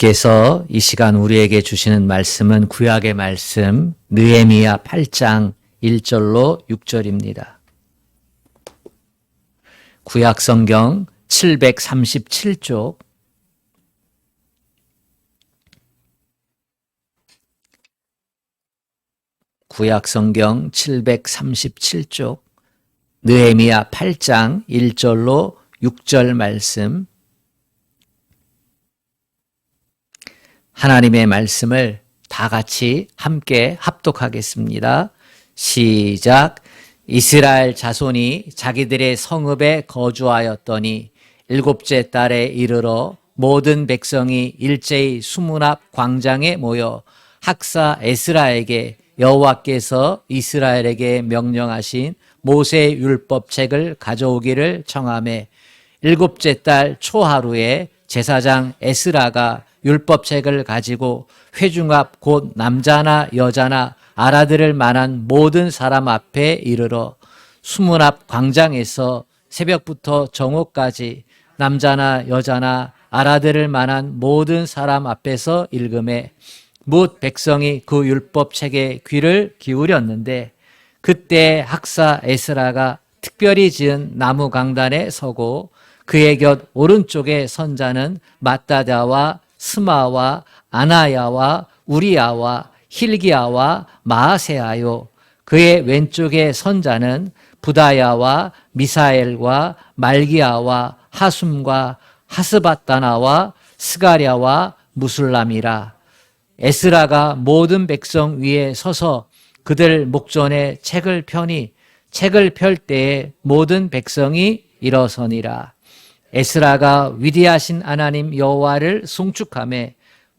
하나님께서 이 시간 우리에게 주시는 말씀은 구약의 말씀 느헤미야 8장 1절로 6절입니다. 구약 성경 737쪽 구약 성경 737쪽 느헤미야 8장 1절로 6절 말씀, 하나님의 말씀을 다 같이 함께 합독하겠습니다. 시작. 이스라엘 자손이 자기들의 성읍에 거주하였더니 일곱째 달에 이르러 모든 백성이 일제히 수문 앞 광장에 모여 학사 에스라에게 여호와께서 이스라엘에게 명령하신 모세 율법책을 가져오기를 청하매 일곱째 달 초하루에 제사장 에스라가 율법책을 가지고 회중 앞 곧 남자나 여자나 알아들을 만한 모든 사람 앞에 이르러 수문 앞 광장에서 새벽부터 정오까지 남자나 여자나 알아들을 만한 모든 사람 앞에서 읽음에 뭇 백성이 그 율법책에 귀를 기울였는데 그때 학사 에스라가 특별히 지은 나무 강단에 서고 그의 곁 오른쪽에 선자는 마따다와 스마와 아나야와 우리야와 힐기야와 마아세아요. 그의 왼쪽에 선자는 부다야와 미사엘과 말기야와 하숨과 하스바다나와 스가랴와 무술람이라. 에스라가 모든 백성 위에 서서 그들 목전에 책을 펴니 책을 펼 때에 모든 백성이 일어서니라. 에스라가 위대하신 하나님 여호와를 송축하며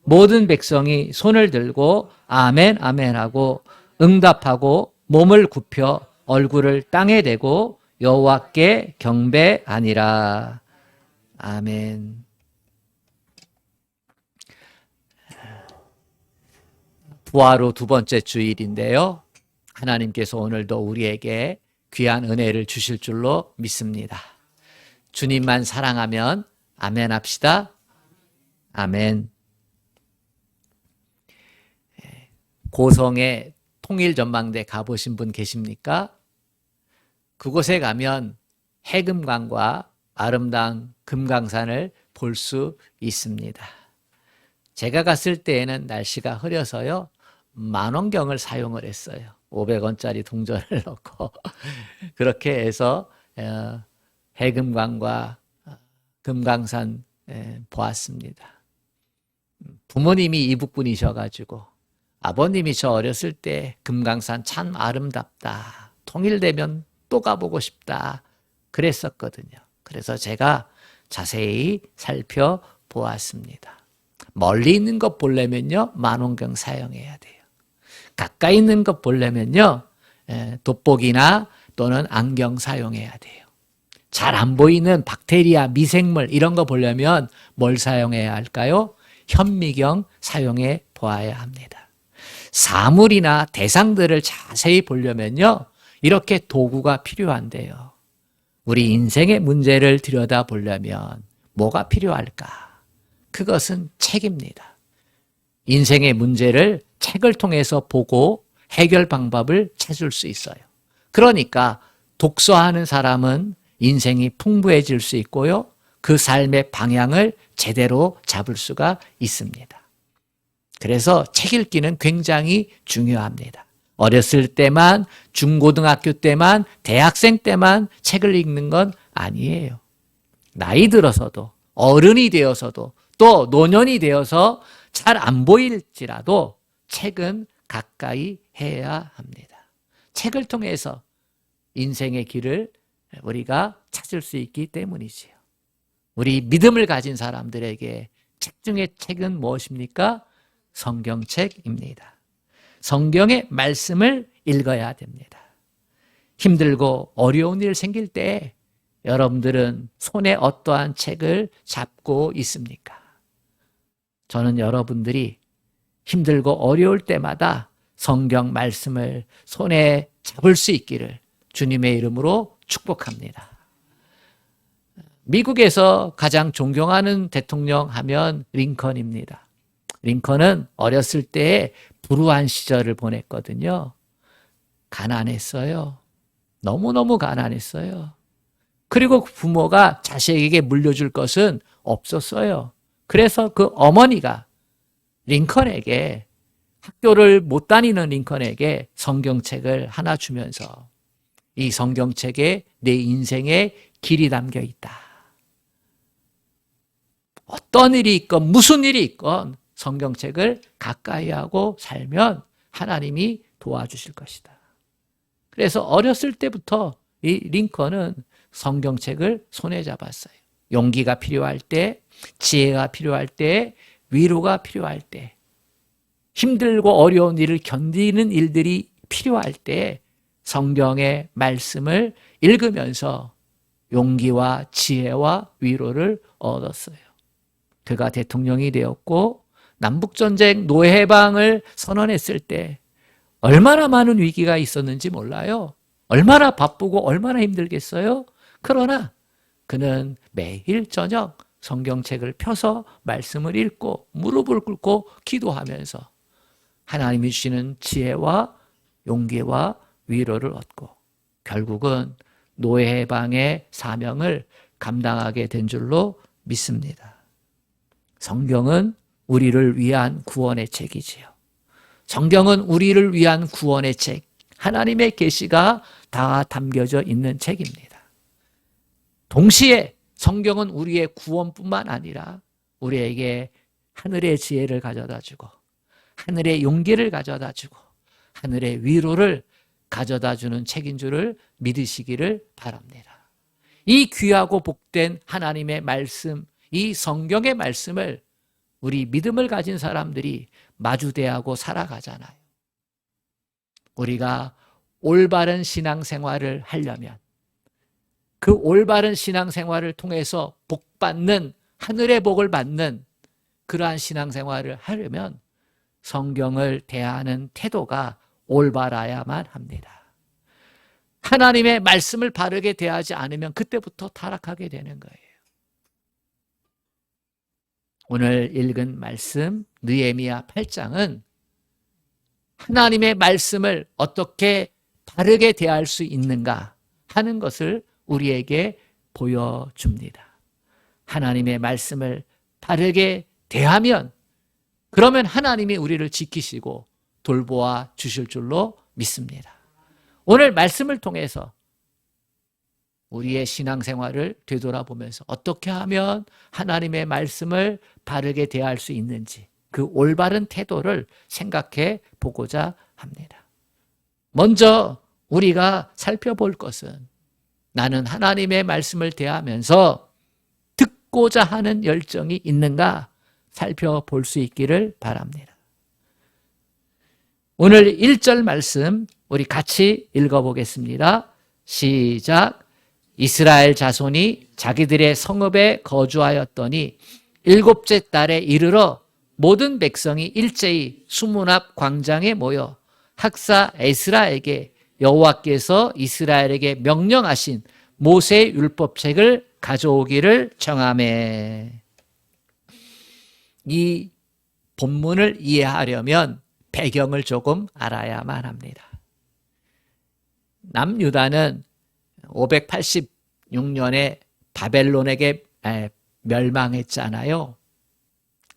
모든 백성이 손을 들고 아멘 아멘 하고 응답하고 몸을 굽혀 얼굴을 땅에 대고 여호와께 경배하니라. 아멘. 부활 후 두 번째 주일인데요. 하나님께서 오늘도 우리에게 귀한 은혜를 주실 줄로 믿습니다. 주님만 사랑하면 아멘 합시다. 아멘. 고성의 통일전망대 가보신 분 계십니까? 그곳에 가면 해금강과 아름다운 금강산을 볼 수 있습니다. 제가 갔을 때에는 날씨가 흐려서요, 만원경을 사용을 했어요. 500원짜리 동전을 넣고 그렇게 해서 해금강과 금강산 보았습니다. 부모님이 이북분이셔가지고 아버님이 저 어렸을 때 금강산 참 아름답다, 통일되면 또 가보고 싶다 그랬었거든요. 그래서 제가 자세히 살펴보았습니다. 멀리 있는 것 보려면요 만원경 사용해야 돼요. 가까이 있는 것 보려면요 돋보기나 또는 안경 사용해야 돼요. 잘 안 보이는 박테리아, 미생물 이런 거 보려면 뭘 사용해야 할까요? 현미경 사용해 보아야 합니다. 사물이나 대상들을 자세히 보려면요 이렇게 도구가 필요한데요. 우리 인생의 문제를 들여다보려면 뭐가 필요할까? 그것은 책입니다. 인생의 문제를 책을 통해서 보고 해결 방법을 찾을 수 있어요. 그러니까 독서하는 사람은 인생이 풍부해질 수 있고요. 그 삶의 방향을 제대로 잡을 수가 있습니다. 그래서 책 읽기는 굉장히 중요합니다. 어렸을 때만, 중고등학교 때만, 대학생 때만 책을 읽는 건 아니에요. 나이 들어서도, 어른이 되어서도, 또 노년이 되어서 잘 안 보일지라도 책은 가까이 해야 합니다. 책을 통해서 인생의 길을 우리가 찾을 수 있기 때문이지요. 우리 믿음을 가진 사람들에게 책 중에 책은 무엇입니까? 성경책입니다. 성경의 말씀을 읽어야 됩니다. 힘들고 어려운 일 생길 때 여러분들은 손에 어떠한 책을 잡고 있습니까? 저는 여러분들이 힘들고 어려울 때마다 성경 말씀을 손에 잡을 수 있기를 주님의 이름으로 축복합니다. 미국에서 가장 존경하는 대통령 하면 링컨입니다. 링컨은 어렸을 때에 불우한 시절을 보냈거든요. 가난했어요. 너무너무 가난했어요. 그리고 부모가 자식에게 물려줄 것은 없었어요. 그래서 그 어머니가 링컨에게, 학교를 못 다니는 링컨에게 성경책을 하나 주면서 이 성경책에 내 인생의 길이 담겨 있다. 어떤 일이 있건 무슨 일이 있건 성경책을 가까이 하고 살면 하나님이 도와주실 것이다. 그래서 어렸을 때부터 이 링컨은 성경책을 손에 잡았어요. 용기가 필요할 때, 지혜가 필요할 때, 위로가 필요할 때, 힘들고 어려운 일을 견디는 일들이 필요할 때 성경의 말씀을 읽으면서 용기와 지혜와 위로를 얻었어요. 그가 대통령이 되었고 남북전쟁 노예해방을 선언했을 때 얼마나 많은 위기가 있었는지 몰라요. 얼마나 바쁘고 얼마나 힘들겠어요. 그러나 그는 매일 저녁 성경책을 펴서 말씀을 읽고 무릎을 꿇고 기도하면서 하나님이 주시는 지혜와 용기와 위로를 얻고 결국은 노예해방의 사명을 감당하게 된 줄로 믿습니다. 성경은 우리를 위한 구원의 책이지요. 성경은 우리를 위한 구원의 책, 하나님의 계시가 다 담겨져 있는 책입니다. 동시에 성경은 우리의 구원뿐만 아니라 우리에게 하늘의 지혜를 가져다 주고 하늘의 용기를 가져다 주고 하늘의 위로를 가져다 주는 책인 줄을 믿으시기를 바랍니다. 이 귀하고 복된 하나님의 말씀, 이 성경의 말씀을 우리 믿음을 가진 사람들이 마주대하고 살아가잖아요. 우리가 올바른 신앙생활을 하려면 그 올바른 신앙생활을 통해서 복받는, 하늘의 복을 받는 그러한 신앙생활을 하려면 성경을 대하는 태도가 올바라야만 합니다. 하나님의 말씀을 바르게 대하지 않으면 그때부터 타락하게 되는 거예요. 오늘 읽은 말씀 느헤미야 8장은 하나님의 말씀을 어떻게 바르게 대할 수 있는가 하는 것을 우리에게 보여줍니다. 하나님의 말씀을 바르게 대하면 그러면 하나님이 우리를 지키시고 돌보아 주실 줄로 믿습니다. 오늘 말씀을 통해서 우리의 신앙생활을 되돌아보면서 어떻게 하면 하나님의 말씀을 바르게 대할 수 있는지 그 올바른 태도를 생각해 보고자 합니다. 먼저 우리가 살펴볼 것은 나는 하나님의 말씀을 대하면서 듣고자 하는 열정이 있는가 살펴볼 수 있기를 바랍니다. 오늘 1절 말씀 우리 같이 읽어보겠습니다. 시작. 이스라엘 자손이 자기들의 성읍에 거주하였더니 7째 달에 이르러 모든 백성이 일제히 수문 앞 광장에 모여 학사 에스라에게 여호와께서 이스라엘에게 명령하신 모세의 율법책을 가져오기를 정하매. 이 본문을 이해하려면 배경을 조금 알아야만 합니다. 남유다는 586년에 바벨론에게 멸망했잖아요.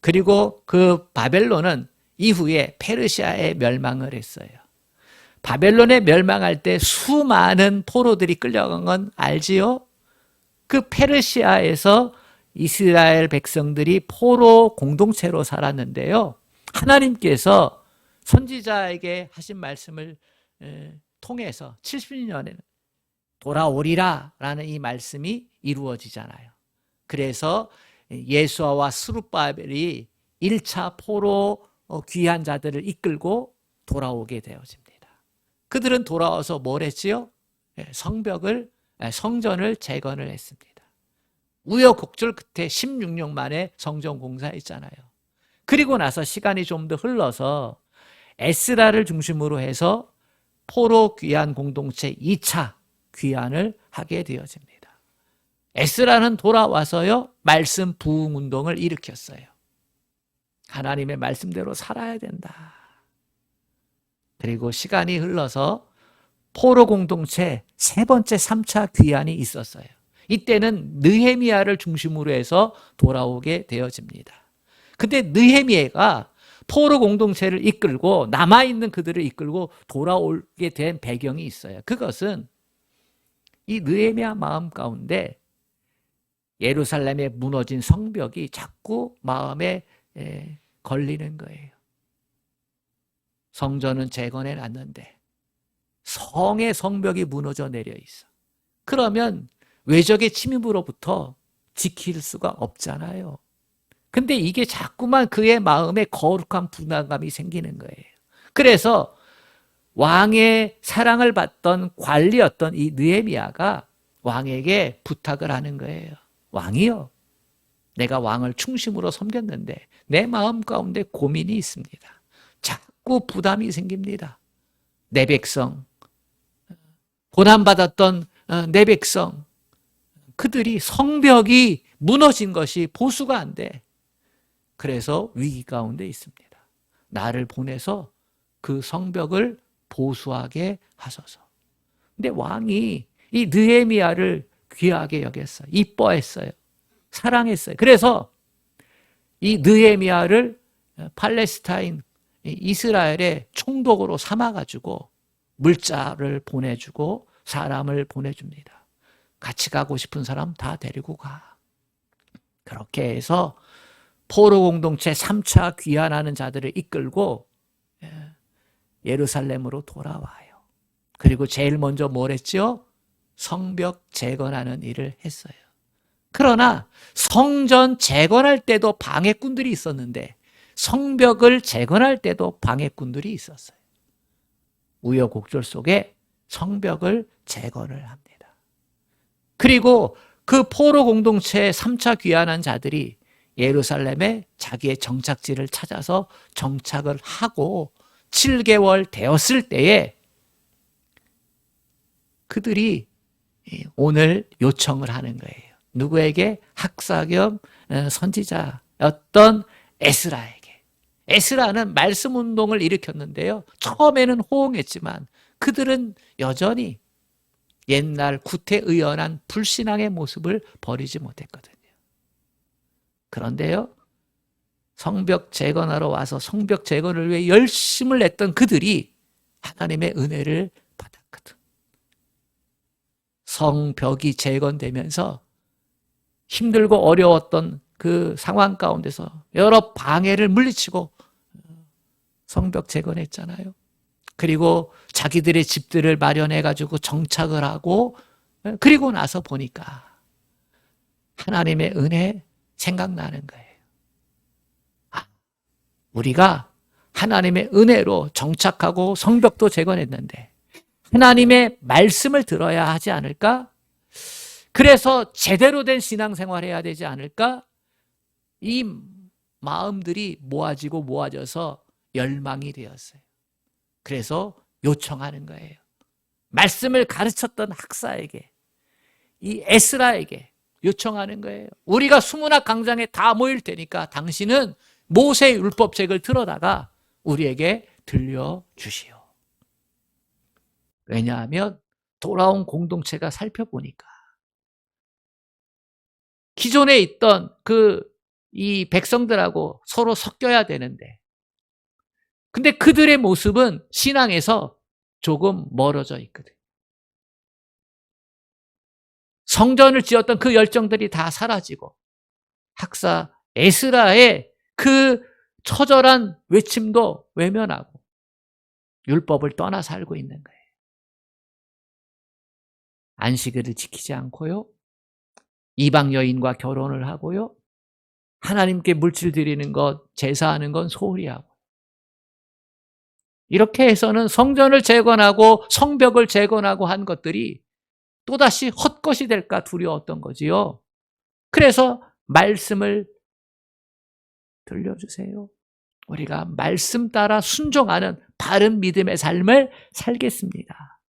그리고 그 바벨론은 이후에 페르시아에 멸망을 했어요. 바벨론에 멸망할 때 수많은 포로들이 끌려간 건 알지요? 그 페르시아에서 이스라엘 백성들이 포로 공동체로 살았는데요. 하나님께서 선지자에게 하신 말씀을 통해서 70년에는 돌아오리라 라는 이 말씀이 이루어지잖아요. 그래서 예수아와 스룹바벨이 1차 포로 귀한 자들을 이끌고 돌아오게 되어집니다. 그들은 돌아와서 뭘 했지요? 성전을 재건을 했습니다. 우여곡절 끝에 16년 만에 성전 공사했잖아요. 그리고 나서 시간이 좀 더 흘러서 에스라를 중심으로 해서 포로 귀환 공동체 2차 귀환을 하게 되어집니다. 에스라는 돌아와서요 말씀 부흥 운동을 일으켰어요. 하나님의 말씀대로 살아야 된다. 그리고 시간이 흘러서 포로 공동체 세 번째 3차 귀환이 있었어요. 이때는 느헤미야를 중심으로 해서 돌아오게 되어집니다. 근데 느헤미야가 포로 공동체를 이끌고 남아있는 그들을 이끌고 돌아오게 된 배경이 있어요. 그것은 이 느헤미야 마음 가운데 예루살렘에 무너진 성벽이 자꾸 마음에 걸리는 거예요. 성전은 재건해 놨는데 성의 성벽이 무너져 내려 있어. 그러면 외적의 침입으로부터 지킬 수가 없잖아요. 근데 이게 자꾸만 그의 마음에 거룩한 불안감이 생기는 거예요. 그래서 왕의 사랑을 받던 관리였던 이 느헤미야가 왕에게 부탁을 하는 거예요. 왕이요, 내가 왕을 중심으로 섬겼는데 내 마음 가운데 고민이 있습니다. 자꾸 부담이 생깁니다. 내 백성, 고난받았던 내 백성, 그들이 성벽이 무너진 것이 보수가 안 돼. 그래서 위기 가운데 있습니다. 나를 보내서 그 성벽을 보수하게 하소서. 근데 왕이 이 느헤미야를 귀하게 여겼어요. 이뻐했어요. 사랑했어요. 그래서 이 느헤미야를 팔레스타인, 이스라엘의 총독으로 삼아가지고 물자를 보내주고 사람을 보내줍니다. 같이 가고 싶은 사람 다 데리고 가. 그렇게 해서 포로 공동체 3차 귀환하는 자들을 이끌고 예루살렘으로 돌아와요. 그리고 제일 먼저 뭘 했죠? 성벽 재건하는 일을 했어요. 그러나 성전 재건할 때도 방해꾼들이 있었는데 성벽을 재건할 때도 방해꾼들이 있었어요. 우여곡절 속에 성벽을 재건을 합니다. 그리고 그 포로 공동체의 3차 귀환한 자들이 예루살렘에 자기의 정착지를 찾아서 정착을 하고 7개월 되었을 때에 그들이 오늘 요청을 하는 거예요. 누구에게? 학사 겸 선지자였던 에스라에게. 에스라는 말씀 운동을 일으켰는데요. 처음에는 호응했지만 그들은 여전히 옛날 구태의연한 불신앙의 모습을 버리지 못했거든요. 그런데요, 성벽 재건하러 와서 성벽 재건을 위해 열심을 냈던 그들이 하나님의 은혜를 받았거든. 성벽이 재건되면서 힘들고 어려웠던 그 상황 가운데서 여러 방해를 물리치고 성벽 재건했잖아요. 그리고 자기들의 집들을 마련해가지고 정착을 하고, 그리고 나서 보니까 하나님의 은혜 생각나는 거예요. 우리가 하나님의 은혜로 정착하고 성벽도 재건했는데 하나님의 말씀을 들어야 하지 않을까? 그래서 제대로 된 신앙생활 해야 되지 않을까? 이 마음들이 모아지고 모아져서 열망이 되었어요. 그래서 요청하는 거예요. 말씀을 가르쳤던 학사에게, 이 에스라에게 요청하는 거예요. 우리가 수문학 강장에 다 모일 테니까 당신은 모세 율법책을 틀어다가 우리에게 들려주시오. 왜냐하면 돌아온 공동체가 살펴보니까 기존에 있던 이 백성들하고 서로 섞여야 되는데, 근데 그들의 모습은 신앙에서 조금 멀어져 있거든. 성전을 지었던 그 열정들이 다 사라지고 학사 에스라의 그 처절한 외침도 외면하고 율법을 떠나 살고 있는 거예요. 안식일을 지키지 않고요, 이방 여인과 결혼을 하고요, 하나님께 물질 드리는 것, 제사하는 건 소홀히 하고, 이렇게 해서는 성전을 재건하고 성벽을 재건하고 한 것들이 또다시 헛것이 될까 두려웠던 거지요. 그래서 말씀을 들려주세요. 우리가 말씀 따라 순종하는 바른 믿음의 삶을 살겠습니다.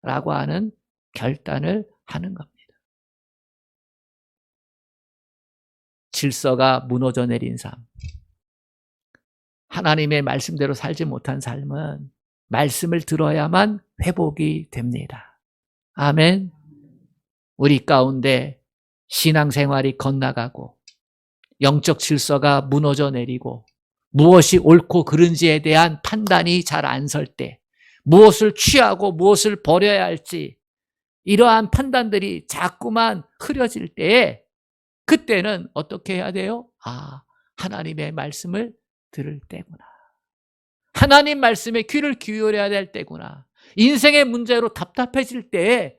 라고 하는 결단을 하는 겁니다. 질서가 무너져 내린 삶, 하나님의 말씀대로 살지 못한 삶은 말씀을 들어야만 회복이 됩니다. 아멘. 우리 가운데 신앙생활이 건너가고 영적 질서가 무너져 내리고 무엇이 옳고 그른지에 대한 판단이 잘 안 설 때, 무엇을 취하고 무엇을 버려야 할지 이러한 판단들이 자꾸만 흐려질 때에, 그때는 어떻게 해야 돼요? 하나님의 말씀을 들을 때구나. 하나님 말씀에 귀를 기울여야 될 때구나. 인생의 문제로 답답해질 때에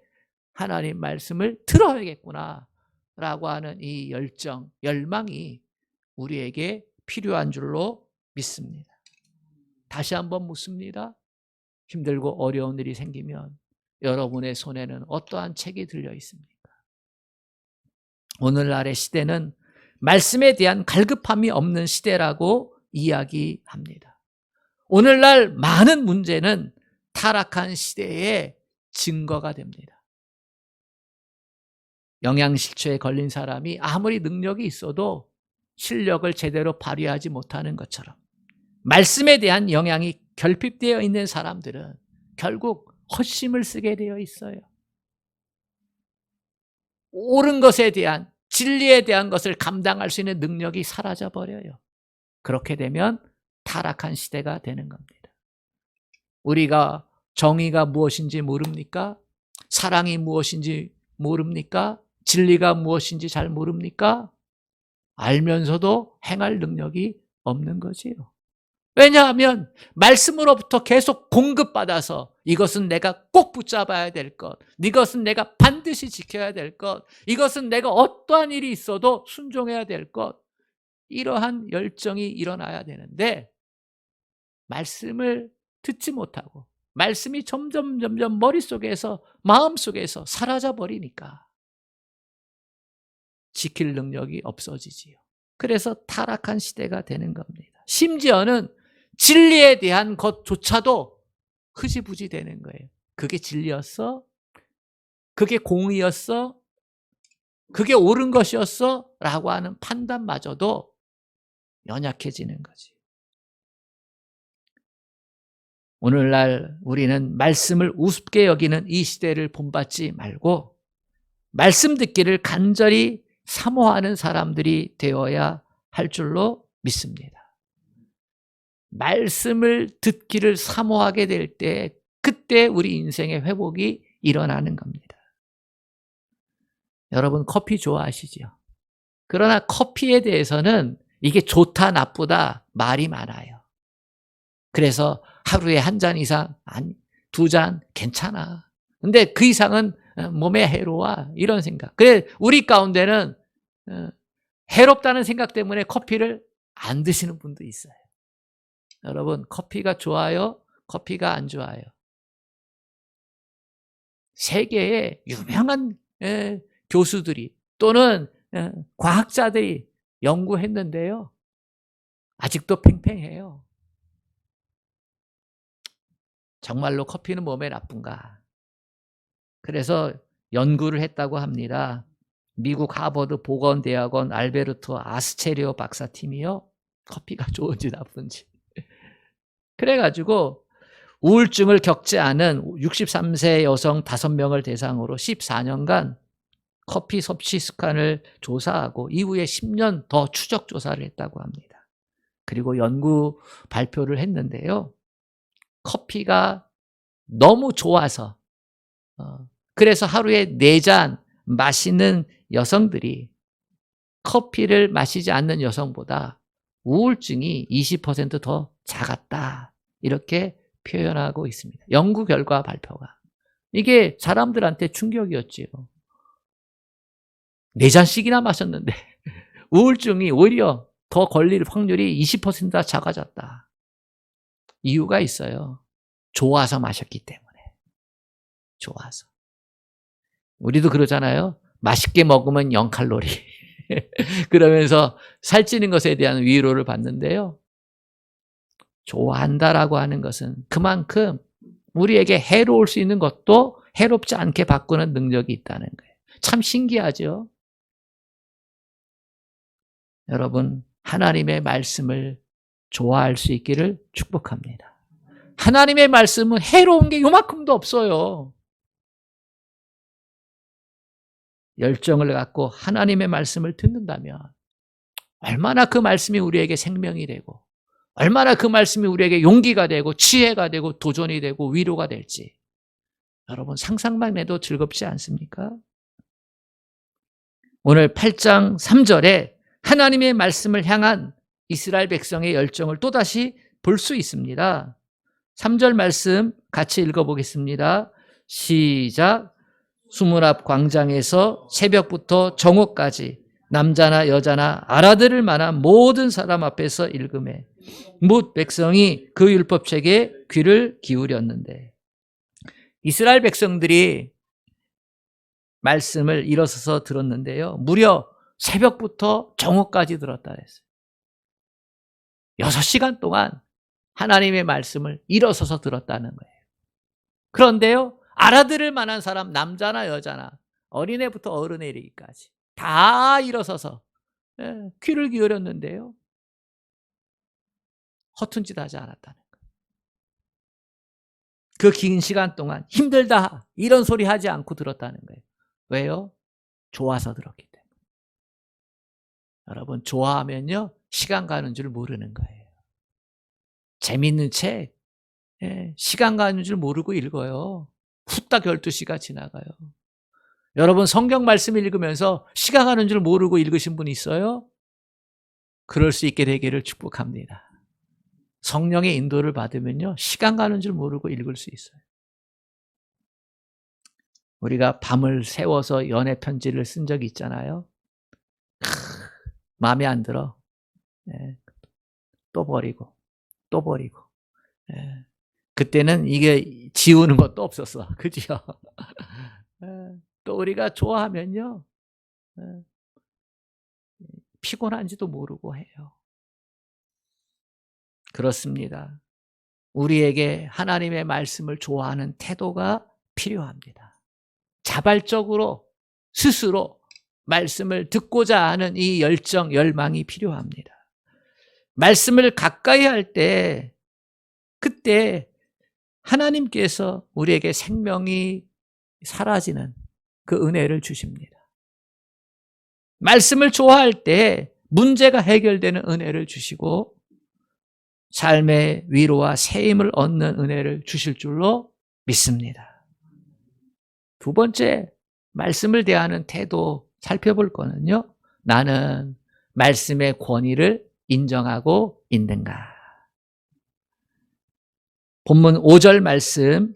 하나님 말씀을 들어야겠구나 라고 하는 이 열정, 열망이 우리에게 필요한 줄로 믿습니다. 다시 한번 묻습니다. 힘들고 어려운 일이 생기면 여러분의 손에는 어떠한 책이 들려 있습니까? 오늘날의 시대는 말씀에 대한 갈급함이 없는 시대라고 이야기합니다. 오늘날 많은 문제는 타락한 시대의 증거가 됩니다. 영양실조에 걸린 사람이 아무리 능력이 있어도 실력을 제대로 발휘하지 못하는 것처럼 말씀에 대한 영향이 결핍되어 있는 사람들은 결국 헛심을 쓰게 되어 있어요. 옳은 것에 대한, 진리에 대한 것을 감당할 수 있는 능력이 사라져버려요. 그렇게 되면 타락한 시대가 되는 겁니다. 우리가 정의가 무엇인지 모릅니까? 사랑이 무엇인지 모릅니까? 진리가 무엇인지 잘 모릅니까? 알면서도 행할 능력이 없는 거지요. 왜냐하면 말씀으로부터 계속 공급받아서 이것은 내가 꼭 붙잡아야 될 것, 이것은 내가 반드시 지켜야 될 것, 이것은 내가 어떠한 일이 있어도 순종해야 될 것, 이러한 열정이 일어나야 되는데 말씀을 듣지 못하고 말씀이 점점 머릿속에서, 마음속에서 사라져 버리니까 지킬 능력이 없어지지요. 그래서 타락한 시대가 되는 겁니다. 심지어는 진리에 대한 것조차도 흐지부지 되는 거예요. 그게 진리였어? 그게 공의였어? 그게 옳은 것이었어? 라고 하는 판단마저도 연약해지는 거지. 오늘날 우리는 말씀을 우습게 여기는 이 시대를 본받지 말고 말씀 듣기를 간절히 사모하는 사람들이 되어야 할 줄로 믿습니다. 말씀을 듣기를 사모하게 될 때, 그때 우리 인생의 회복이 일어나는 겁니다. 여러분 커피 좋아하시죠? 그러나 커피에 대해서는 이게 좋다 나쁘다 말이 많아요. 그래서 하루에 한 잔 이상, 아니 2잔 괜찮아. 근데 그 이상은 몸에 해로워, 이런 생각. 그래 우리 가운데는 해롭다는 생각 때문에 커피를 안 드시는 분도 있어요. 여러분 커피가 좋아요? 커피가 안 좋아요? 세계의 유명한 교수들이 또는 과학자들이 연구했는데요, 아직도 팽팽해요. 정말로 커피는 몸에 나쁜가? 그래서 연구를 했다고 합니다. 미국 하버드 보건대학원 알베르토 아스체리오 박사팀이요, 커피가 좋은지 나쁜지. 그래가지고 우울증을 겪지 않은 63세 여성 5명을 대상으로 14년간 커피 섭취 습관을 조사하고 이후에 10년 더 추적 조사를 했다고 합니다. 그리고 연구 발표를 했는데요, 커피가 너무 좋아서 그래서 하루에 4잔 마시는 여성들이 커피를 마시지 않는 여성보다 우울증이 20% 더 작았다, 이렇게 표현하고 있습니다. 연구 결과 발표가. 이게 사람들한테 충격이었지요. 4잔씩이나 마셨는데 우울증이 오히려 더 걸릴 확률이 20%나 작아졌다. 이유가 있어요. 좋아서 마셨기 때문에. 좋아서. 우리도 그러잖아요. 맛있게 먹으면 0칼로리. 그러면서 살찌는 것에 대한 위로를 받는데요, 좋아한다라고 하는 것은 그만큼 우리에게 해로울 수 있는 것도 해롭지 않게 바꾸는 능력이 있다는 거예요. 참 신기하죠? 여러분 하나님의 말씀을 좋아할 수 있기를 축복합니다. 하나님의 말씀은 해로운 게 요만큼도 없어요. 열정을 갖고 하나님의 말씀을 듣는다면 얼마나 그 말씀이 우리에게 생명이 되고 얼마나 그 말씀이 우리에게 용기가 되고 지혜가 되고 도전이 되고 위로가 될지 여러분 상상만 해도 즐겁지 않습니까? 오늘 8장 3절에 하나님의 말씀을 향한 이스라엘 백성의 열정을 또다시 볼 수 있습니다. 3절 말씀 같이 읽어보겠습니다. 시작. 수문 앞 광장에서 새벽부터 정오까지 남자나 여자나 알아들을 만한 모든 사람 앞에서 읽음에 뭇 백성이 그 율법책에 귀를 기울였는데 이스라엘 백성들이 말씀을 일어서서 들었는데요. 무려 새벽부터 정오까지 들었다 그랬어요. 6시간 동안 하나님의 말씀을 일어서서 들었다는 거예요. 그런데요. 알아들을 만한 사람 남자나 여자나 어린애부터 어른에 이르기까지 다 일어서서 귀를 기울였는데요. 허튼 짓 하지 않았다는 거예요. 그 긴 시간 동안 힘들다 이런 소리 하지 않고 들었다는 거예요. 왜요? 좋아서 들었기 때문에. 여러분 좋아하면요 시간 가는 줄 모르는 거예요. 재밌는 책 시간 가는 줄 모르고 읽어요. 후딱 12시가 지나가요. 여러분 성경 말씀 읽으면서 시간 가는 줄 모르고 읽으신 분 있어요? 그럴 수 있게 되기를 축복합니다. 성령의 인도를 받으면요 시간 가는 줄 모르고 읽을 수 있어요. 우리가 밤을 새워서 연애 편지를 쓴 적이 있잖아요. 마음에 안 들어. 또 버리고 또 버리고. 그때는 이게 지우는 것도 없었어. 그죠? 또 우리가 좋아하면요 피곤한지도 모르고 해요. 그렇습니다. 우리에게 하나님의 말씀을 좋아하는 태도가 필요합니다. 자발적으로 스스로 말씀을 듣고자 하는 이 열정, 열망이 필요합니다. 말씀을 가까이 할 때 그때 하나님께서 우리에게 생명이 사라지는 그 은혜를 주십니다. 말씀을 좋아할 때 문제가 해결되는 은혜를 주시고 삶의 위로와 새 힘을 얻는 은혜를 주실 줄로 믿습니다. 두 번째, 말씀을 대하는 태도 살펴볼 거는요. 나는 말씀의 권위를 인정하고 있는가? 본문 5절 말씀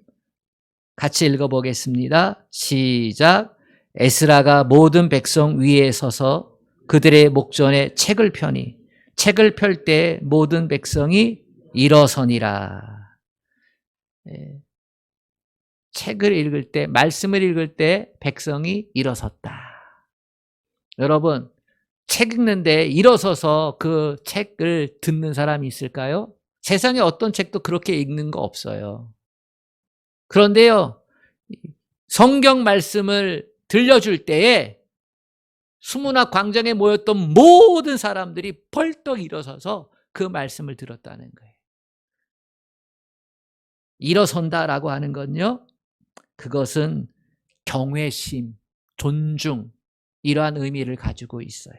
같이 읽어보겠습니다. 시작. 에스라가 모든 백성 위에 서서 그들의 목전에 책을 펴니 책을 펼 때 모든 백성이 일어서니라. 책을 읽을 때, 말씀을 읽을 때 백성이 일어섰다. 여러분, 책 읽는데 일어서서 그 책을 듣는 사람이 있을까요? 세상에 어떤 책도 그렇게 읽는 거 없어요. 그런데요, 성경 말씀을 들려줄 때에 수문 앞 광장에 모였던 모든 사람들이 벌떡 일어서서 그 말씀을 들었다는 거예요. 일어선다라고 하는 건요, 그것은 경외심, 존중, 이러한 의미를 가지고 있어요.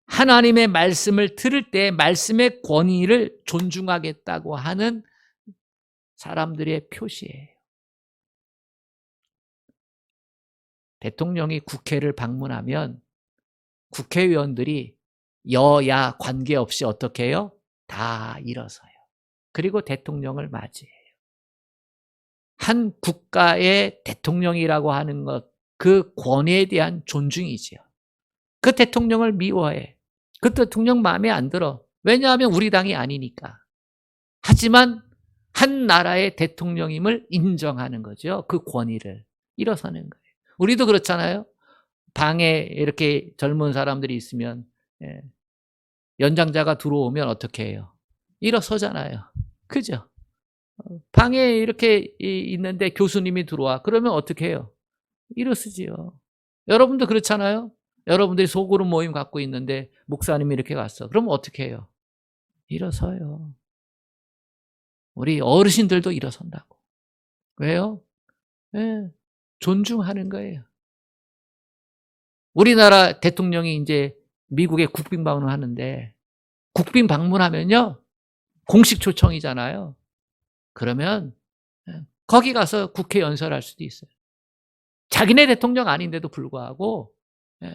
하나님의 말씀을 들을 때 말씀의 권위를 존중하겠다고 하는 사람들의 표시예요. 대통령이 국회를 방문하면 국회의원들이 여야 관계없이 어떻게 해요? 다 일어서요. 그리고 대통령을 맞이해요. 한 국가의 대통령이라고 하는 것, 그 권위에 대한 존중이지요. 그 대통령을 미워해. 그 대통령 마음에 안 들어. 왜냐하면 우리 당이 아니니까. 하지만 한 나라의 대통령임을 인정하는 거죠. 그 권위를. 일어서는 거예요. 우리도 그렇잖아요. 방에 이렇게 젊은 사람들이 있으면 연장자가 들어오면 어떻게 해요? 일어서잖아요. 그죠? 방에 이렇게 있는데 교수님이 들어와. 그러면 어떻게 해요? 일어서지요. 여러분도 그렇잖아요. 여러분들이 소그룹 모임 갖고 있는데 목사님이 이렇게 갔어. 그러면 어떻게 해요? 일어서요. 우리 어르신들도 일어선다고. 왜요? 예, 존중하는 거예요. 우리나라 대통령이 이제 미국에 국빈 방문하는데, 국빈 방문하면요, 공식 초청이잖아요. 그러면 거기 가서 국회 연설할 수도 있어요. 자기네 대통령 아닌데도 불구하고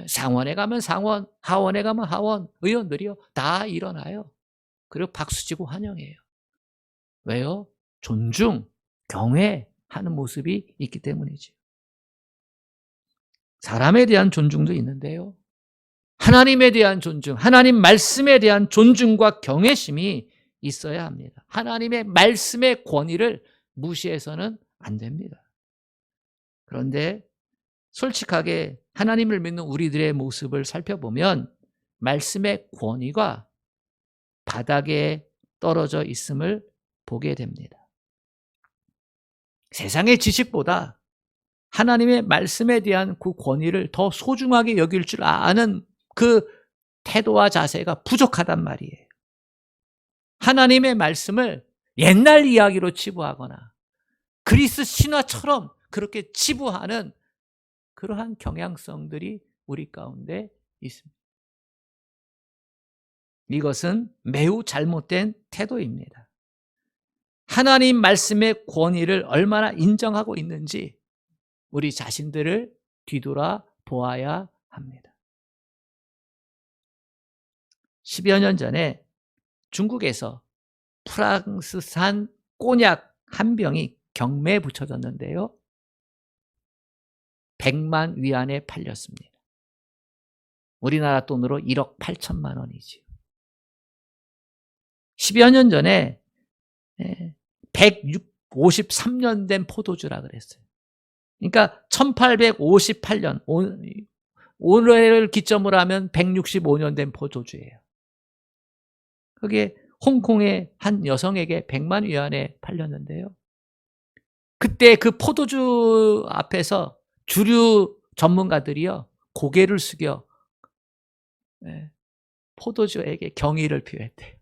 상원에 가면 상원, 하원에 가면 하원, 의원들이요 다 일어나요. 그리고 박수치고 환영해요. 왜요? 존중, 경외하는 모습이 있기 때문이죠. 사람에 대한 존중도 있는데요, 하나님에 대한 존중, 하나님 말씀에 대한 존중과 경외심이 있어야 합니다. 하나님의 말씀의 권위를 무시해서는 안 됩니다. 그런데 솔직하게 하나님을 믿는 우리들의 모습을 살펴보면 말씀의 권위가 바닥에 떨어져 있음을 보게 됩니다. 세상의 지식보다 하나님의 말씀에 대한 그 권위를 더 소중하게 여길 줄 아는 그 태도와 자세가 부족하단 말이에요. 하나님의 말씀을 옛날 이야기로 치부하거나 그리스 신화처럼 그렇게 치부하는 그러한 경향성들이 우리 가운데 있습니다. 이것은 매우 잘못된 태도입니다. 하나님 말씀의 권위를 얼마나 인정하고 있는지 우리 자신들을 뒤돌아 보아야 합니다. 10여 년 전에 중국에서 프랑스산 꼬냑 한 병이 경매에 붙여졌는데요, 100만 위안에 팔렸습니다. 우리나라 돈으로 1억 8천만 원이지요. 10여 년 전에 153년 된 포도주라 그랬어요. 그러니까 1858년, 오늘을 기점으로 하면 165년 된 포도주예요. 그게 홍콩의 한 여성에게 100만 위안에 팔렸는데요, 그때 그 포도주 앞에서 주류 전문가들이요 고개를 숙여 포도주에게 경의를 표했대요.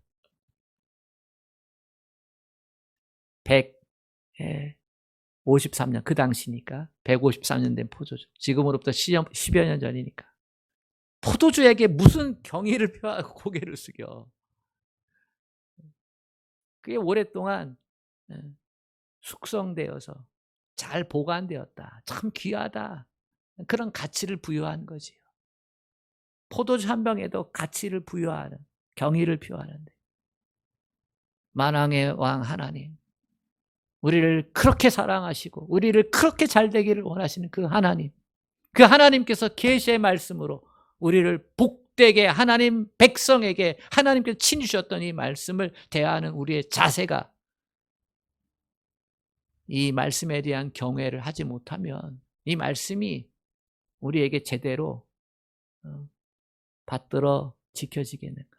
153년, 그 당시니까 153년 된 포도주, 지금으로부터 10여 년 전이니까 포도주에게 무슨 경의를 표하고 고개를 숙여. 그게 오랫동안 숙성되어서 잘 보관되었다, 참 귀하다, 그런 가치를 부여한 거지요. 포도주 한 병에도 가치를 부여하는, 경의를 표하는데, 만왕의 왕 하나님, 우리를 그렇게 사랑하시고 우리를 그렇게 잘 되기를 원하시는 그 하나님, 그 하나님께서 계시의 말씀으로 우리를 복되게 하나님 백성에게 하나님께서 친히 주셨던 이 말씀을 대하는 우리의 자세가, 이 말씀에 대한 경외를 하지 못하면 이 말씀이 우리에게 제대로 받들어 지켜지겠는가.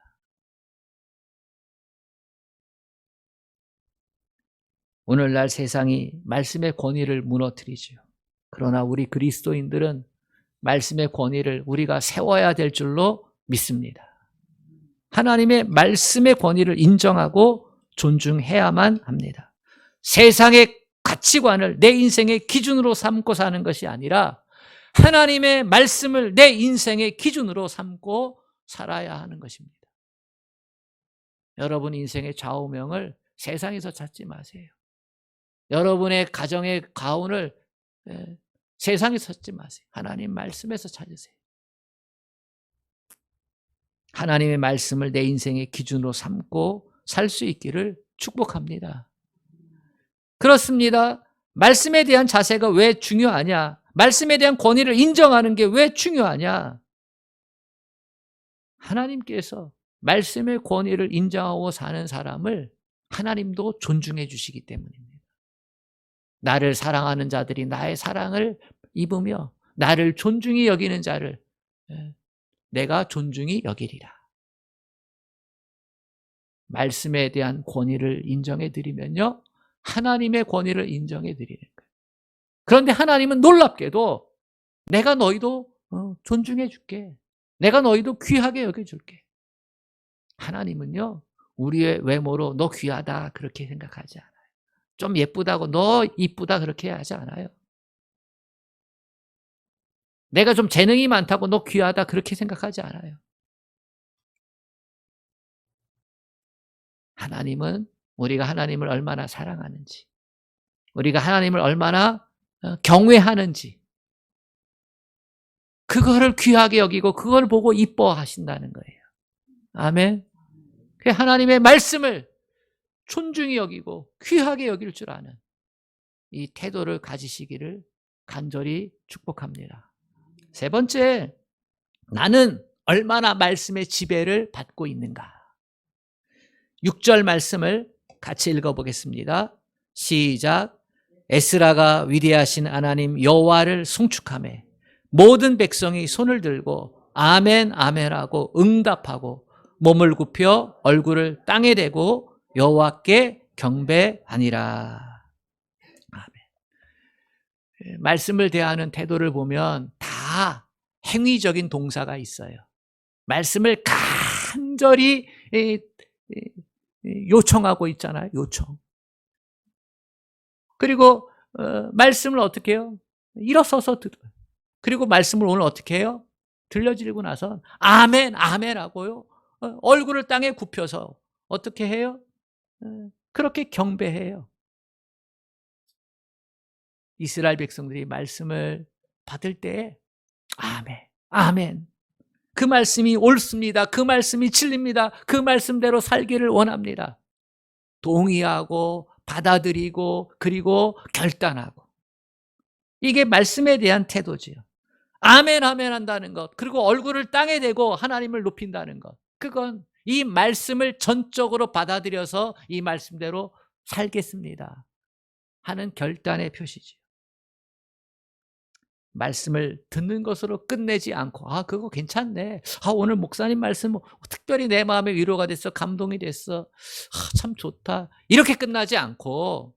오늘날 세상이 말씀의 권위를 무너뜨리죠. 그러나 우리 그리스도인들은 말씀의 권위를 우리가 세워야 될 줄로 믿습니다. 하나님의 말씀의 권위를 인정하고 존중해야만 합니다. 세상의 가치관을 내 인생의 기준으로 삼고 사는 것이 아니라 하나님의 말씀을 내 인생의 기준으로 삼고 살아야 하는 것입니다. 여러분 인생의 좌우명을 세상에서 찾지 마세요. 여러분의 가정의 가운을 세상에서 찾지 마세요. 하나님 말씀에서 찾으세요. 하나님의 말씀을 내 인생의 기준으로 삼고 살 수 있기를 축복합니다. 그렇습니다. 말씀에 대한 자세가 왜 중요하냐? 말씀에 대한 권위를 인정하는 게 왜 중요하냐? 하나님께서 말씀의 권위를 인정하고 사는 사람을 하나님도 존중해 주시기 때문입니다. 나를 사랑하는 자들이 나의 사랑을 입으며 나를 존중히 여기는 자를 내가 존중히 여기리라. 말씀에 대한 권위를 인정해 드리면요, 하나님의 권위를 인정해 드리는 거예요. 그런데 하나님은 놀랍게도 내가 너희도 존중해 줄게, 내가 너희도 귀하게 여겨줄게. 하나님은요 우리의 외모로 너 귀하다 그렇게 생각하지 않아요. 좀 예쁘다고 너 이쁘다 그렇게 하지 않아요. 내가 좀 재능이 많다고 너 귀하다 그렇게 생각하지 않아요. 하나님은 우리가 하나님을 얼마나 사랑하는지, 우리가 하나님을 얼마나 경외하는지, 그거를 귀하게 여기고 그걸 보고 이뻐하신다는 거예요. 아멘. 하나님의 말씀을 존중히 여기고 귀하게 여길 줄 아는 이 태도를 가지시기를 간절히 축복합니다. 세 번째, 나는 얼마나 말씀의 지배를 받고 있는가. 6절 말씀을 같이 읽어보겠습니다. 시작. 에스라가 위대하신 하나님 여호와를 송축하며 모든 백성이 손을 들고 아멘 아멘하고 응답하고 몸을 굽혀 얼굴을 땅에 대고 여호와께 경배하니라. 아멘. 말씀을 대하는 태도를 보면 다 행위적인 동사가 있어요. 말씀을 간절히 요청하고 있잖아요. 요청. 그리고 말씀을 어떻게 해요? 일어서서 들어요. 그리고 말씀을 오늘 어떻게 해요? 들려드리고 나서 아멘 아멘 하고요. 얼굴을 땅에 굽혀서 어떻게 해요? 그렇게 경배해요. 이스라엘 백성들이 말씀을 받을 때 아멘 아멘, 그 말씀이 옳습니다. 그 말씀이 진리입니다. 그 말씀대로 살기를 원합니다. 동의하고 받아들이고 그리고 결단하고. 이게 말씀에 대한 태도지요. 아멘 아멘 한다는 것, 그리고 얼굴을 땅에 대고 하나님을 높인다는 것, 그건 이 말씀을 전적으로 받아들여서 이 말씀대로 살겠습니다 하는 결단의 표시지요. 말씀을 듣는 것으로 끝내지 않고 그거 괜찮네. 오늘 목사님 말씀 특별히 내 마음에 위로가 됐어. 감동이 됐어. 참 좋다. 이렇게 끝나지 않고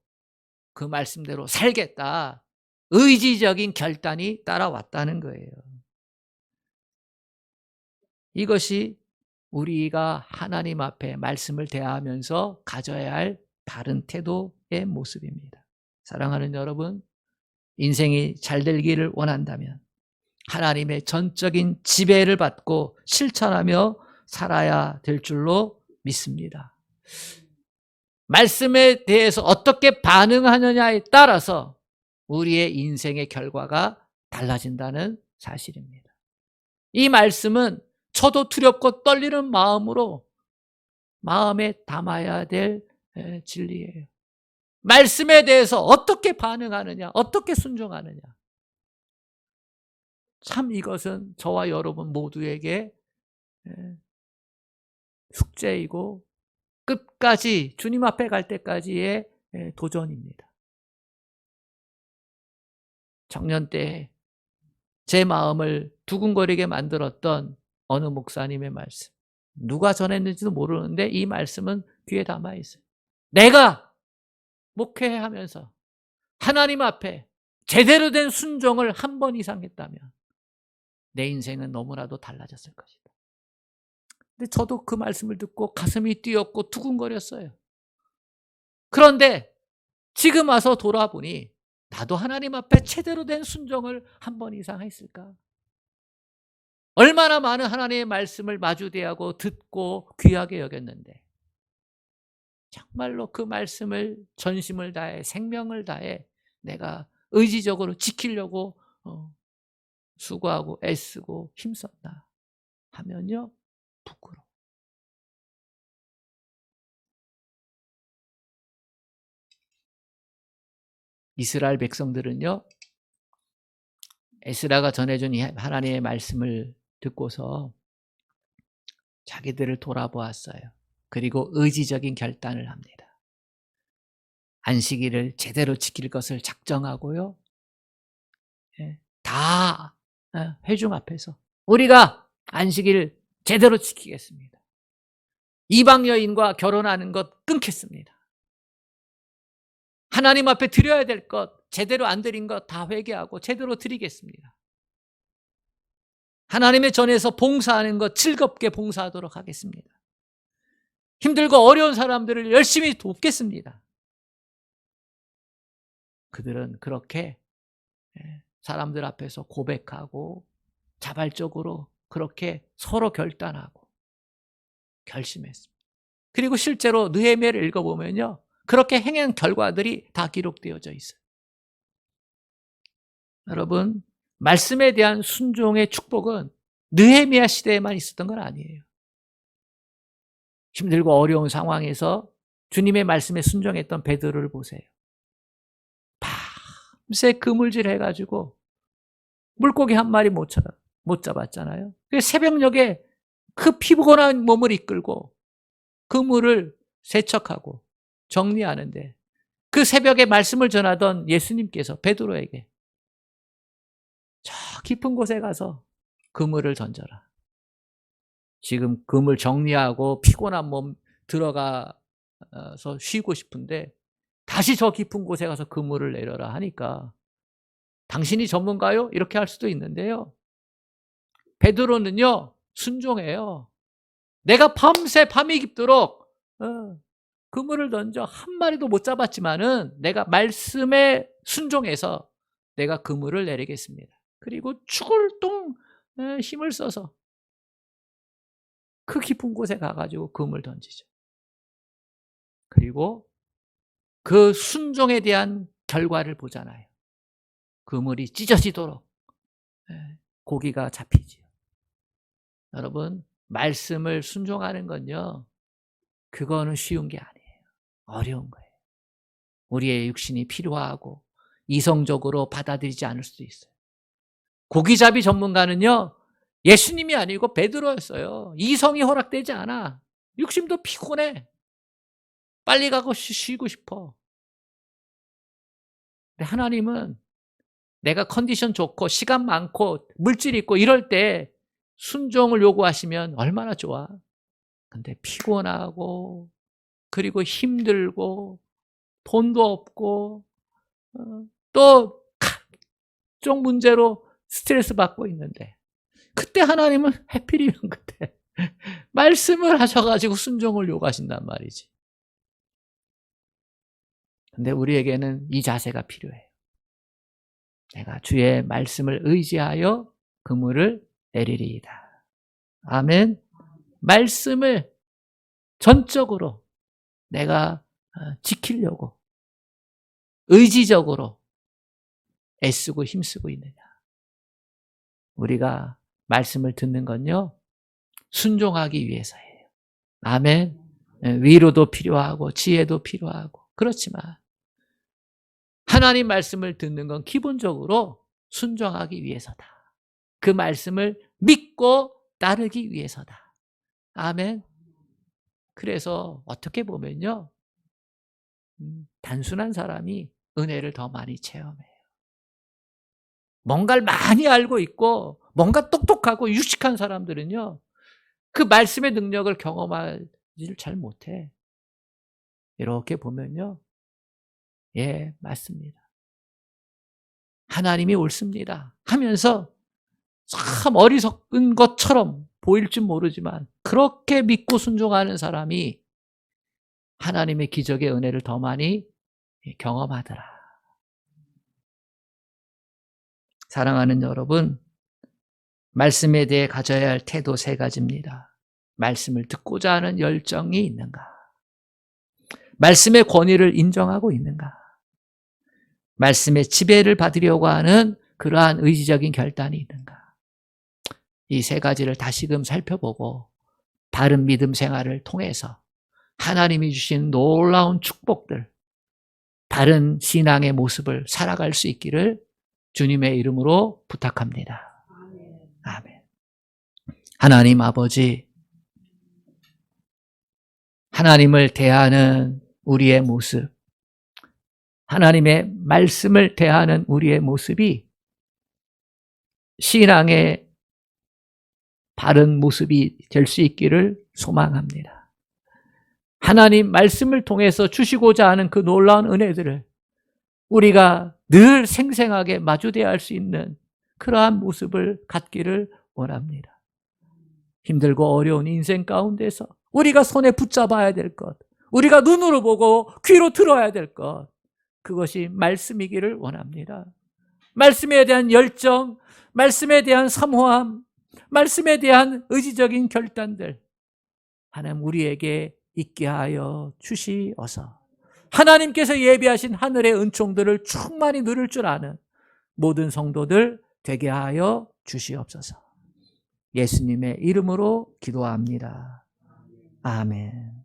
그 말씀대로 살겠다. 의지적인 결단이 따라왔다는 거예요. 이것이 우리가 하나님 앞에 말씀을 대하면서 가져야 할 바른 태도의 모습입니다. 사랑하는 여러분, 인생이 잘 되기를 원한다면 하나님의 전적인 지배를 받고 실천하며 살아야 될 줄로 믿습니다. 말씀에 대해서 어떻게 반응하느냐에 따라서 우리의 인생의 결과가 달라진다는 사실입니다. 이 말씀은 저도 두렵고 떨리는 마음으로 마음에 담아야 될 진리예요. 말씀에 대해서 어떻게 반응하느냐, 어떻게 순종하느냐. 참 이것은 저와 여러분 모두에게 숙제이고 끝까지 주님 앞에 갈 때까지의 도전입니다. 청년 때 제 마음을 두근거리게 만들었던 어느 목사님의 말씀, 누가 전했는지도 모르는데 이 말씀은 귀에 담아 있어요. 내가 목회하면서 하나님 앞에 제대로 된 순종을 한 번 이상 했다면 내 인생은 너무나도 달라졌을 것이다. 근데 저도 그 말씀을 듣고 가슴이 뛰었고 두근거렸어요. 그런데 지금 와서 돌아보니 나도 하나님 앞에 제대로 된 순종을 한 번 이상 했을까? 얼마나 많은 하나님의 말씀을 마주대하고 듣고 귀하게 여겼는데 정말로 그 말씀을 전심을 다해 생명을 다해 내가 의지적으로 지키려고 수고하고 애쓰고 힘썼나 하면요, 부끄러워. 이스라엘 백성들은요, 에스라가 전해준 이 하나님의 말씀을 듣고서 자기들을 돌아보았어요. 그리고 의지적인 결단을 합니다. 안식일을 제대로 지킬 것을 작정하고요, 다 회중 앞에서 우리가 안식일 제대로 지키겠습니다. 이방 여인과 결혼하는 것 끊겠습니다. 하나님 앞에 드려야 될 것, 제대로 안 드린 것 다 회개하고 제대로 드리겠습니다. 하나님의 전에서 봉사하는 것 즐겁게 봉사하도록 하겠습니다. 힘들고 어려운 사람들을 열심히 돕겠습니다. 그들은 그렇게 사람들 앞에서 고백하고 자발적으로 그렇게 서로 결단하고 결심했습니다. 그리고 실제로 느헤미야를 읽어보면요, 그렇게 행한 결과들이 다 기록되어져 있어요. 여러분, 말씀에 대한 순종의 축복은 느헤미야 시대에만 있었던 건 아니에요. 힘들고 어려운 상황에서 주님의 말씀에 순종했던 베드로를 보세요. 밤새 그물질 해가지고 물고기 한 마리 못 잡았잖아요. 새벽녘에 그 피곤한 몸을 이끌고 그물을 세척하고 정리하는데, 그 새벽에 말씀을 전하던 예수님께서 베드로에게 저 깊은 곳에 가서 그물을 던져라. 지금 그물 정리하고 피곤한 몸 들어가서 쉬고 싶은데 다시 저 깊은 곳에 가서 그물을 내려라 하니까, 당신이 전문가요? 이렇게 할 수도 있는데요, 베드로는요 순종해요. 내가 밤새 밤이 깊도록 그물을 던져 한 마리도 못 잡았지만은 내가 말씀에 순종해서 내가 그물을 내리겠습니다. 그리고 죽을 똥 힘을 써서 그 깊은 곳에 가가지고 그물 던지죠. 그리고 그 순종에 대한 결과를 보잖아요. 그물이 찢어지도록 고기가 잡히지요. 여러분, 말씀을 순종하는 건요, 그거는 쉬운 게 아니에요. 어려운 거예요. 우리의 육신이 필요하고 이성적으로 받아들이지 않을 수도 있어요. 고기잡이 전문가는요, 예수님이 아니고 베드로였어요. 이성이 허락되지 않아. 육심도 피곤해. 빨리 가고 쉬고 싶어. 근데 하나님은 내가 컨디션 좋고 시간 많고 물질 있고 이럴 때 순종을 요구하시면 얼마나 좋아. 근데 피곤하고 그리고 힘들고 돈도 없고 또 각종 문제로 스트레스 받고 있는데, 그때 하나님은 해필이면 그때 말씀을 하셔가지고 순종을 요구하신단 말이지. 근데 우리에게는 이 자세가 필요해요. 내가 주의 말씀을 의지하여 그물을 내리리이다. 아멘. 말씀을 전적으로 내가 지키려고 의지적으로 애쓰고 힘쓰고 있느냐. 우리가 말씀을 듣는 건요, 순종하기 위해서예요. 아멘. 위로도 필요하고 지혜도 필요하고 그렇지만 하나님 말씀을 듣는 건 기본적으로 순종하기 위해서다. 그 말씀을 믿고 따르기 위해서다. 아멘. 그래서 어떻게 보면요, 단순한 사람이 은혜를 더 많이 체험해요. 뭔가를 많이 알고 있고 뭔가 똑똑하고 유식한 사람들은요, 그 말씀의 능력을 경험하지를 잘 못해. 이렇게 보면요, 예, 맞습니다. 하나님이 옳습니다 하면서 참 어리석은 것처럼 보일지 모르지만 그렇게 믿고 순종하는 사람이 하나님의 기적의 은혜를 더 많이 경험하더라. 사랑하는 여러분, 말씀에 대해 가져야 할 태도 3가지입니다. 말씀을 듣고자 하는 열정이 있는가? 말씀의 권위를 인정하고 있는가? 말씀의 지배를 받으려고 하는 그러한 의지적인 결단이 있는가? 이 3가지를 다시금 살펴보고 바른 믿음 생활을 통해서 하나님이 주신 놀라운 축복들, 바른 신앙의 모습을 살아갈 수 있기를 주님의 이름으로 부탁합니다. 아멘. 하나님 아버지, 하나님을 대하는 우리의 모습, 하나님의 말씀을 대하는 우리의 모습이 신앙의 바른 모습이 될 수 있기를 소망합니다. 하나님 말씀을 통해서 주시고자 하는 그 놀라운 은혜들을 우리가 늘 생생하게 마주대야 할 수 있는 그러한 모습을 갖기를 원합니다. 힘들고 어려운 인생 가운데서 우리가 손에 붙잡아야 될 것, 우리가 눈으로 보고 귀로 들어야 될 것, 그것이 말씀이기를 원합니다. 말씀에 대한 열정, 말씀에 대한 사모함, 말씀에 대한 의지적인 결단들, 하나님 우리에게 있게 하여 주시어서 하나님께서 예비하신 하늘의 은총들을 충만히 누릴 줄 아는 모든 성도들 되게 하여 주시옵소서. 예수님의 이름으로 기도합니다. 아멘.